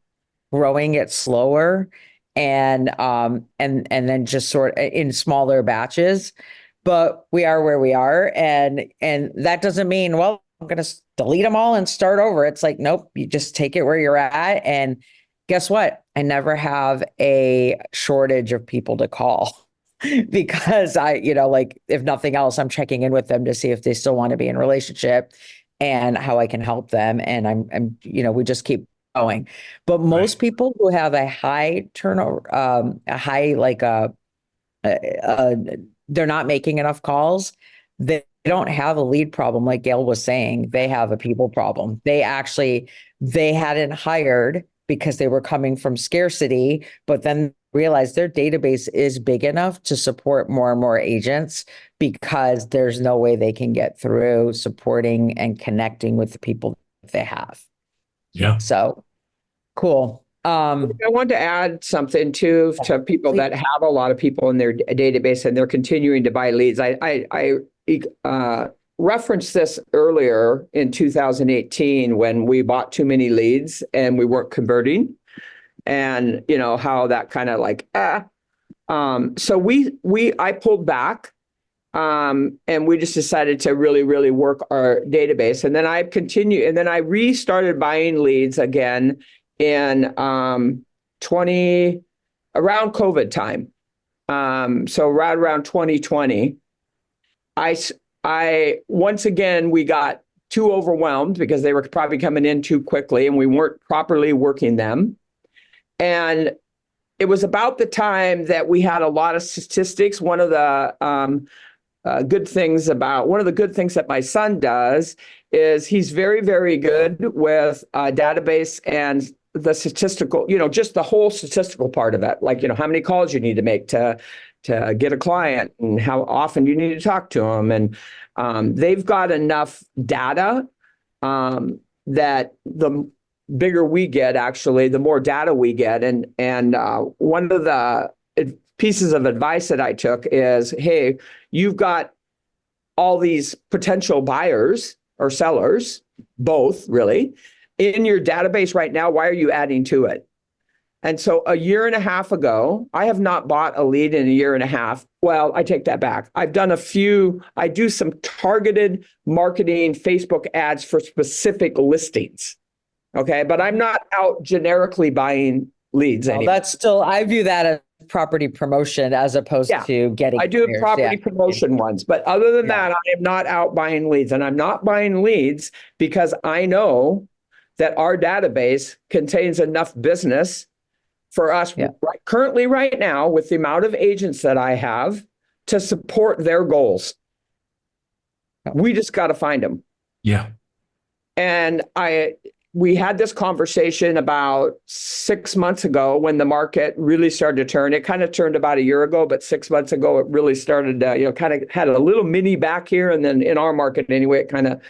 growing it slower and then just sort of in smaller batches. But we are where we are. And that doesn't mean, well, I'm going to delete them all and start over. It's like, nope, you just take it where you're at. And guess what? I never have a shortage of people to call because like if nothing else, I'm checking in with them to see if they still want to be in a relationship and how I can help them. And we just keep going. But most people who have a high turnover, a high, like uh, they're not making enough calls. They don't have a lead problem, like Gail was saying. They have a people problem. They hadn't hired because they were coming from scarcity, but then realized their database is big enough to support more and more agents because there's no way they can get through supporting and connecting with the people that they have. Yeah. So cool. I want to add something too to people that have a lot of people in their database and they're continuing to buy leads. I referenced this earlier in 2018 when we bought too many leads and we weren't converting, and how that kind of like so I pulled back, and we just decided to really work our database, and then I restarted buying leads again in around COVID time. So right around 2020, I once again, we got too overwhelmed because they were probably coming in too quickly and we weren't properly working them. And it was about the time that we had a lot of statistics. One of the good things that my son does is he's very good with database and the statistical, just the whole statistical part of it. Like, how many calls you need to make to get a client and how often you need to talk to them. And they've got enough data that the bigger we get, actually, the more data we get. And one of the pieces of advice that I took is, hey, you've got all these potential buyers or sellers, both really, in your database right now. Why are you adding to it? And so a year and a half ago, I have not bought a lead in a year and a half. Well, I take that back. I do some targeted marketing Facebook ads for specific listings. Okay. But I'm not out generically buying leads anymore. That's still, I view that as property promotion as opposed to getting. I do property promotion ones, but other than that, I am not out buying leads, and I'm not buying leads because I know that our database contains enough business for us currently right now with the amount of agents that I have to support their goals. We just got to find them. Yeah. And we had this conversation about 6 months ago when the market really started to turn. It kind of turned about a year ago, but 6 months ago, it really started to, kind of had a little mini back here. And then in our market anyway, it kind of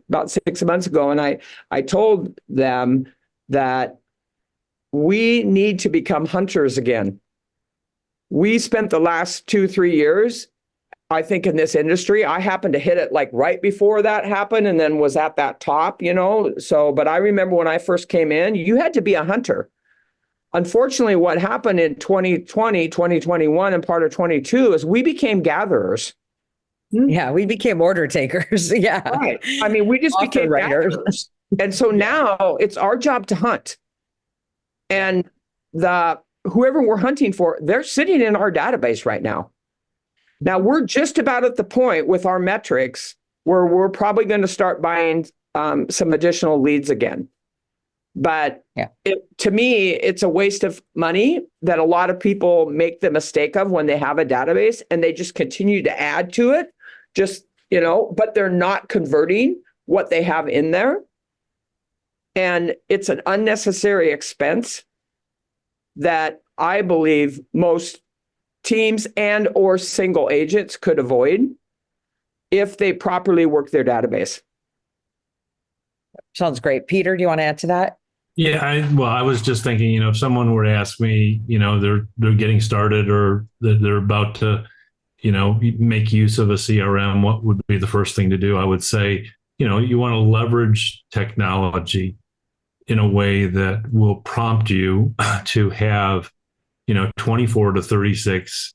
about 6 months ago. And I told them that we need to become hunters again. We spent the last 2-3 years I think in this industry, I happened to hit it like right before that happened and then was at that top, So, but I remember when I first came in, you had to be a hunter. Unfortunately, what happened in 2020, 2021, and part of 22 is we became gatherers. Yeah, we became order takers. Yeah. Right. I mean, we just Author became writers. gatherers. And so now it's our job to hunt. And whoever we're hunting for, they're sitting in our database right now. Now we're just about at the point with our metrics where we're probably going to start buying some additional leads again. But to me, it's a waste of money that a lot of people make the mistake of when they have a database and they just continue to add to it, but they're not converting what they have in there. And it's an unnecessary expense that I believe most teams and or single agents could avoid if they properly work their database. Sounds great. Peter, do you want to add to that? Yeah, I was just thinking, if someone were to ask me, they're getting started or they're about to, make use of a CRM, what would be the first thing to do? I would say, you want to leverage technology in a way that will prompt you to have, 24 to 36,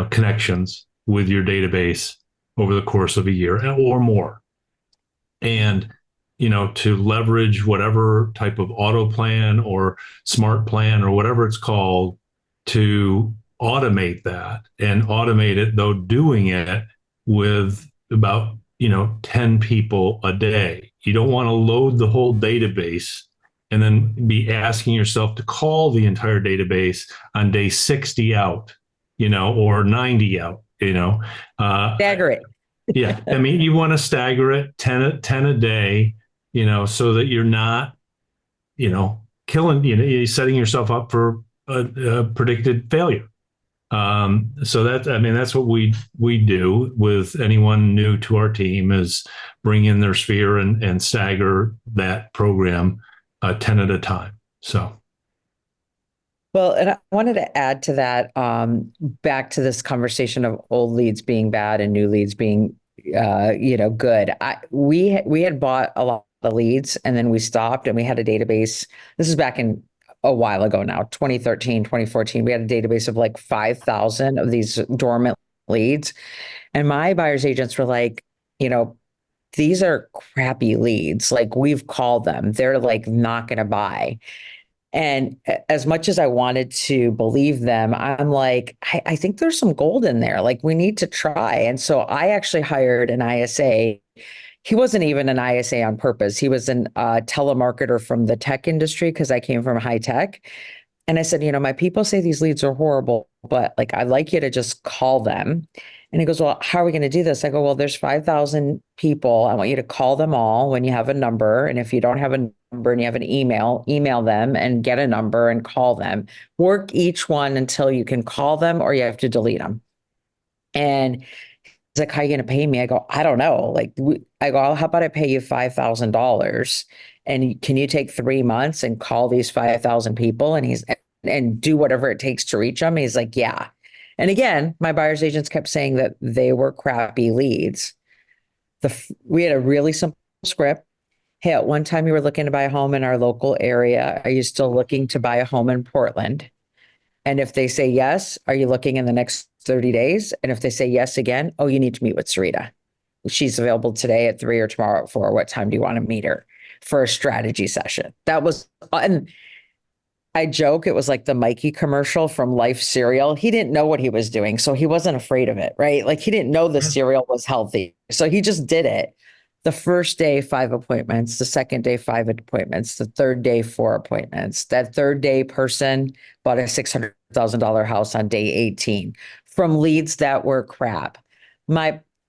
connections with your database over the course of a year or more. And to leverage whatever type of auto plan or smart plan or whatever it's called to automate that and automate it, though doing it with about, 10 people a day. You don't want to load the whole database and then be asking yourself to call the entire database on day 60 out, or 90 out, Stagger it. Yeah. I mean, you want to stagger it 10 a day, so that you're not, killing, you're setting yourself up for a predicted failure. So that's what we do with anyone new to our team is bring in their sphere and stagger that program 10 at a time. So. Well, and I wanted to add to that, back to this conversation of old leads being bad and new leads being, good. We had bought a lot of leads and then we stopped and we had a database. This is back in a while ago now, 2013, 2014. We had a database of like 5,000 of these dormant leads. And my buyer's agents were like, these are crappy leads. Like we've called them. They're like not going to buy. And as much as I wanted to believe them, I'm like, I think there's some gold in there. Like we need to try. And so I actually hired an ISA. He wasn't even an ISA on purpose. He was a telemarketer from the tech industry because I came from high tech. And I said, my people say these leads are horrible, but like, I'd like you to just call them. And he goes, well, how are we going to do this? I go, well, there's 5,000 people. I want you to call them all when you have a number. And if you don't have a number and you have an email them and get a number and call them. Work each one until you can call them or you have to delete them. And he's like, how are you going to pay me? I go, I don't know. I go, how about I pay you $5,000 and can you take 3 months and call these 5,000 people and do whatever it takes to reach them? He's like, yeah. And again, my buyer's agents kept saying that they were crappy leads. We had a really simple script. Hey, at one time you were looking to buy a home in our local area. Are you still looking to buy a home in Portland? And if they say yes, are you looking in the next 30 days? And if they say yes again, oh, you need to meet with Sarita. She's available today at 3 or tomorrow at 4. What time do you want to meet her for a strategy session? That was, and I joke, it was like the Mikey commercial from Life cereal. He didn't know what he was doing, so he wasn't afraid of it, right? Like he didn't know the cereal was healthy. So he just did it. The first day, 5 appointments. The second day, 5 appointments. The third day, 4 appointments. That third day person bought a $600,000 house on day 18 from leads that were crap.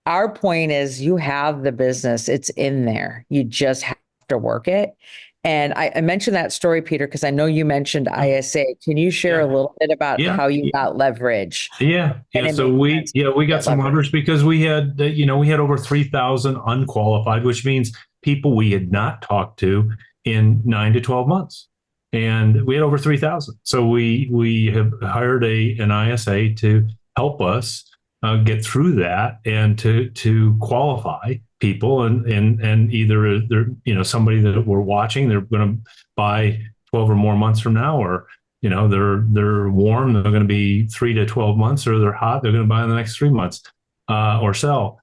Our point is you have the business. It's in there. You just have to work it. And I mentioned that story, Peter, because I know you mentioned ISA. Can you share a little bit about how you got leverage? Yeah. So we got some leverage because we had, we had over 3,000 unqualified, which means people we had not talked to in 9 to 12 months. And we had over 3,000. So we have hired an ISA to help us get through that and to qualify people and either they're, somebody that we're watching, they're going to buy 12 or more months from now, or they're warm, they're going to be 3 to 12 months, or they're hot, they're going to buy in the next 3 months or sell.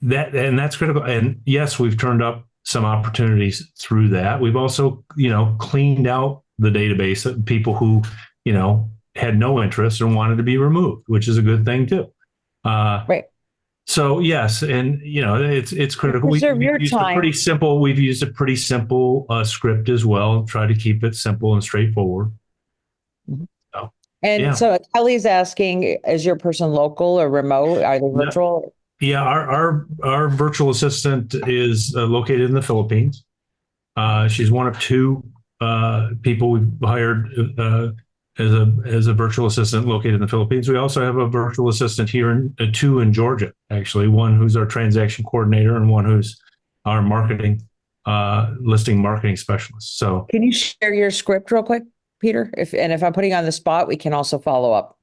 That's critical. And yes, we've turned up some opportunities through that. We've also cleaned out the database of people who had no interest and wanted to be removed, which is a good thing too. Right. So yes, and it's critical. Preserve your time. We've used a pretty simple script as well. Try to keep it simple and straightforward. So, So Kelly's asking, is your person local or remote? Are they virtual? Yeah, our virtual assistant is located in the Philippines. She's one of two people we've hired as a virtual assistant located in the Philippines. We also have a virtual assistant here two in Georgia, actually. One who's our transaction coordinator and one who's our listing marketing specialist. So, can you share your script real quick, Peter? If I'm putting you on the spot, we can also follow up.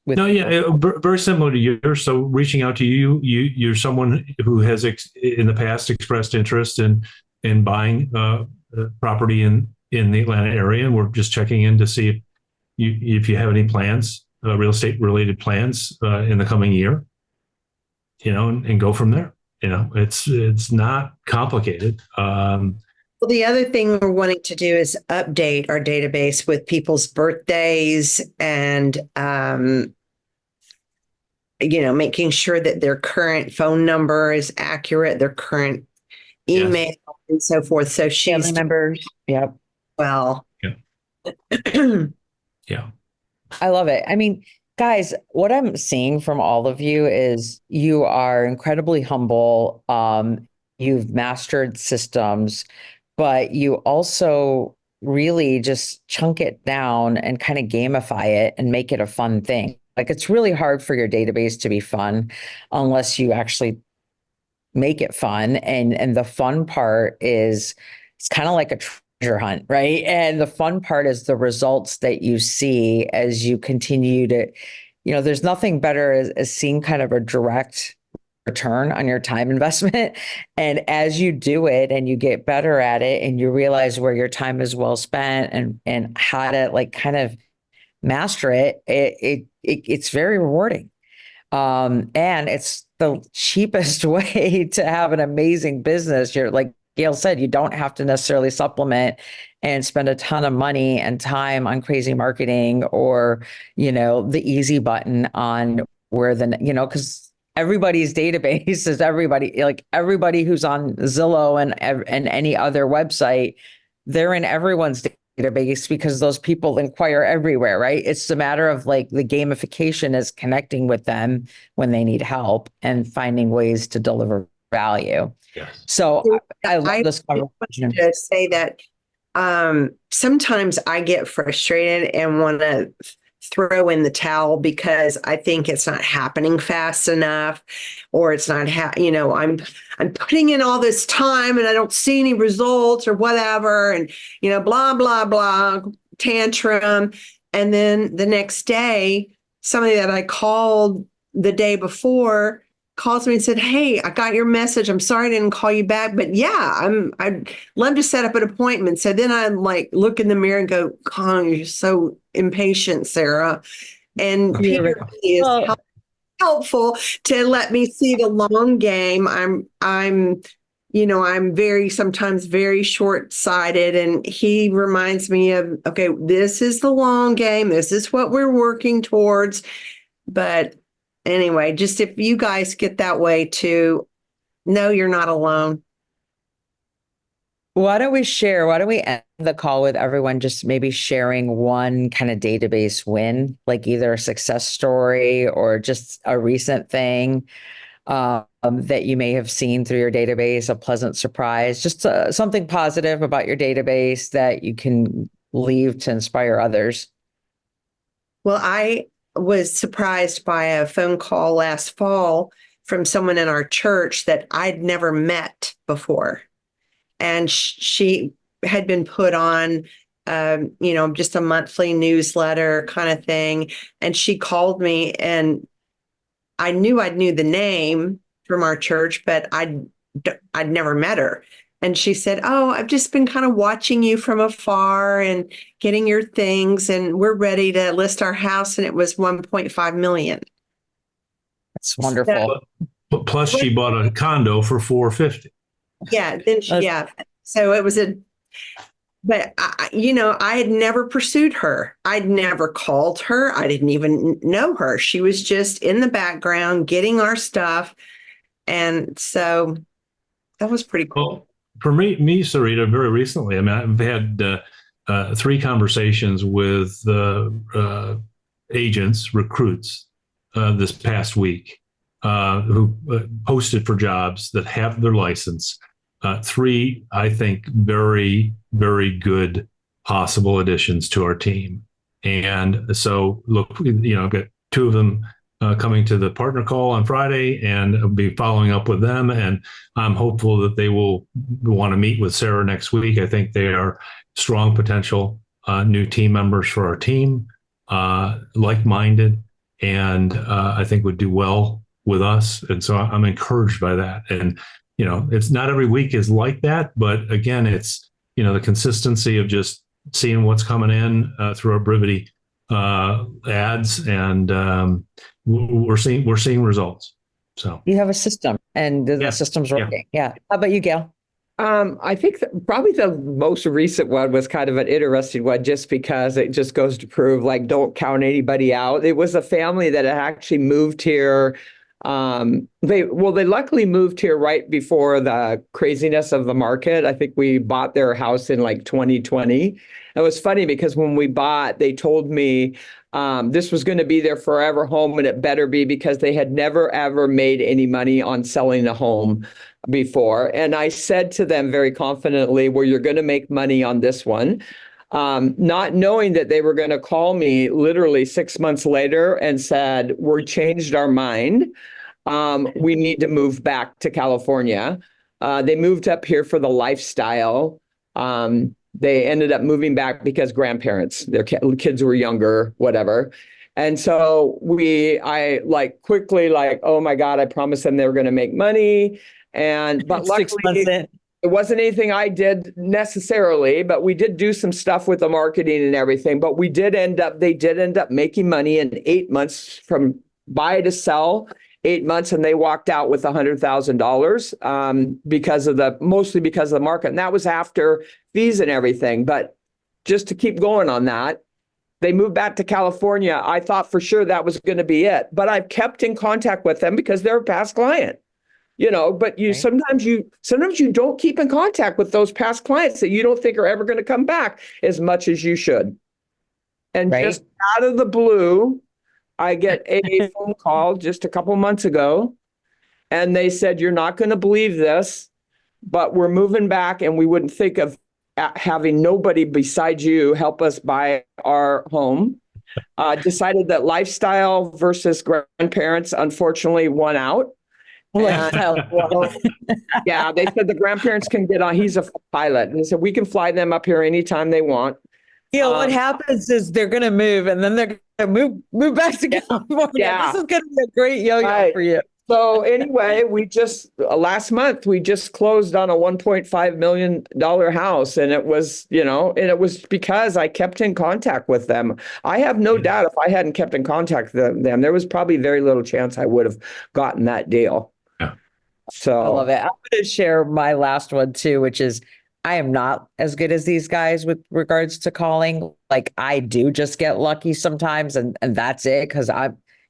Very similar to yours. So reaching out to you're someone who has in the past expressed interest in buying property in the Atlanta area, and we're just checking in to see if you have any plans, real estate related plans in the coming year, and go from there. It's not complicated. Well, the other thing we're wanting to do is update our database with people's birthdays and, making sure that their current phone number is accurate, their current email, and so forth. So she's family members. Yep. Well. Yeah. Yeah. I love it. I mean, guys, what I'm seeing from all of you is you are incredibly humble. You've mastered systems, but you also really just chunk it down and kind of gamify it and make it a fun thing. Like, it's really hard for your database to be fun unless you actually make it fun. And the fun part is it's kind of like a treasure hunt, right? And the fun part is the results that you see as you continue to, there's nothing better as seeing kind of a direct return on your time investment. And as you do it and you get better at it and you realize where your time is well spent and how to kind of master it, it's very rewarding. And it's the cheapest way to have an amazing business. You're like Gail said, you don't have to necessarily supplement and spend a ton of money and time on crazy marketing or, the easy button on where because everybody's database is everybody who's on Zillow and any other website, they're in everyone's database because those people inquire everywhere, right? It's a matter of the gamification is connecting with them when they need help and finding ways to deliver value. Yes. So I love this conversation. To say that sometimes I get frustrated and want to throw in the towel because I think it's not happening fast enough, or it's not, I'm putting in all this time and I don't see any results or whatever. And, blah, blah, blah, tantrum. And then the next day, somebody that I called the day before calls me and said, "Hey, I got your message. I'm sorry I didn't call you back, but yeah, I'd love to set up an appointment." So then I look in the mirror and go, "God, you're so impatient, Sarah." And Peter is helpful to let me see the long game. I'm sometimes very short-sighted, and he reminds me of, okay, this is the long game. This is what we're working towards. But anyway, just if you guys get that way too, no, you're not alone. Why don't we end the call with everyone just maybe sharing one kind of database win, like either a success story or just a recent thing that you may have seen through your database, a pleasant surprise, just something positive about your database that you can leave to inspire others. Well, I was surprised by a phone call last fall from someone in our church that I'd never met before. And she had been put on, just a monthly newsletter kind of thing. And she called me and I knew the name from our church, but I'd never met her. And she said, "Oh, I've just been kind of watching you from afar and getting your things, and we're ready to list our house." And it was 1.5 million. That's wonderful. Plus, she bought a condo for 450. Yeah. Then so it was but I had never pursued her. I'd never called her. I didn't even know her. She was just in the background getting our stuff. And so that was pretty cool. Well, for me, Sarita, very recently, I mean, I've had 3 conversations with agents, recruits this past week who posted for jobs that have their license. 3, I think, very, very good possible additions to our team. And so, look, I've got 2 of them coming to the partner call on Friday, and I'll be following up with them. And I'm hopeful that they will want to meet with Sarah next week. I think they are strong potential new team members for our team, like-minded, and I think would do well with us. And so I'm encouraged by that. And, it's not every week is like that, but again, it's, the consistency of just seeing what's coming in through our Brivity ads, and we're seeing results. So you have a system, and the system's working. Yeah. How about you, Gail? I think probably the most recent one was kind of an interesting one, just because it just goes to prove, like, don't count anybody out. It was a family that had actually moved here. They luckily moved here right before the craziness of the market. I think we bought their house in like 2020. It was funny because when we bought, they told me this was going to be their forever home, and it better be, because they had never, ever made any money on selling a home before. And I said to them very confidently, "Well, you're going to make money on this one." Not knowing that they were going to call me literally 6 months later and said, "We changed our mind. We need to move back to California." They moved up here for the lifestyle. They ended up moving back because grandparents, their kids were younger, whatever. And so I quickly, oh my God, I promised them they were going to make money. But luckily, 6 months in. It wasn't anything I did necessarily, but we did do some stuff with the marketing and everything. But they did end up making money in 8 months, from buy to sell, 8 months, and they walked out with $100,000 mostly because of the market. And that was after fees and everything. But just to keep going on that, they moved back to California. I thought for sure that was going to be it, but I've kept in contact with them because they're a past client. But sometimes you don't keep in contact with those past clients that you don't think are ever going to come back as much as you should. And just out of the blue, I get a phone call just a couple months ago, and they said, "You're not going to believe this, but we're moving back, and we wouldn't think of having nobody besides you help us buy our home." Decided that lifestyle versus grandparents unfortunately won out. Yeah, they said the grandparents can get on. He's a pilot, and they said we can fly them up here anytime they want. What happens is they're going to move, and then they're going to move back to California. Yeah. This is going to be a great yo-yo for you. So anyway, we just last month we just closed on a $1.5 million house, and it was because I kept in contact with them. I have no doubt if I hadn't kept in contact with them, there was probably very little chance I would have gotten that deal. So I love it. I'm going to share my last one too, which is I am not as good as these guys with regards to calling. Like, I do just get lucky sometimes, and that's it, because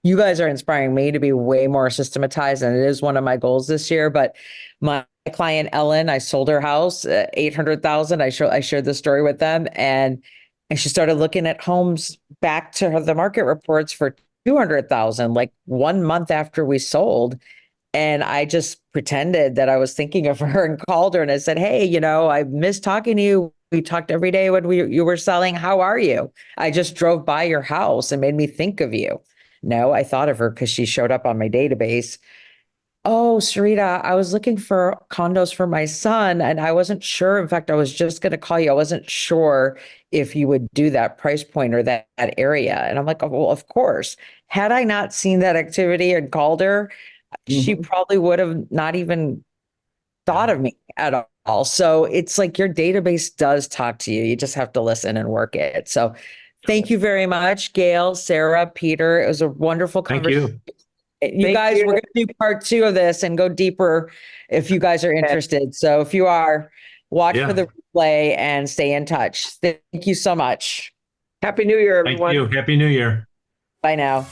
you guys are inspiring me to be way more systematized, and it is one of my goals this year. But my client Ellen, I sold her house $800,000. I shared the story with them, and she started looking at homes back to the market reports for $200,000, like 1 month after we sold. And I just pretended that I was thinking of her and called her, and I said, "Hey, I miss talking to you. We talked every day when you were selling. How are you? I just drove by your house and made me think of you." No, I thought of her because she showed up on my database. oh, Sarita, I was looking for condos for my son and I wasn't sure. In fact, I was just going to call you. I wasn't sure if you would do that price point or that area. And I'm like, oh, well, of course. Had I not seen that activity and called her, she probably would have not even thought of me at all. So it's like your database does talk to you. You just have to listen and work it. So thank you very much, Gail, Sarah, Peter. It was a wonderful Thank conversation. you. You Thank guys, you. we're going to do part 2 of this and go deeper if you guys are interested. So if you are, watch Yeah. for the replay and stay in touch. Thank you so much. Happy New Year, Thank everyone. you. Happy New Year. Bye now.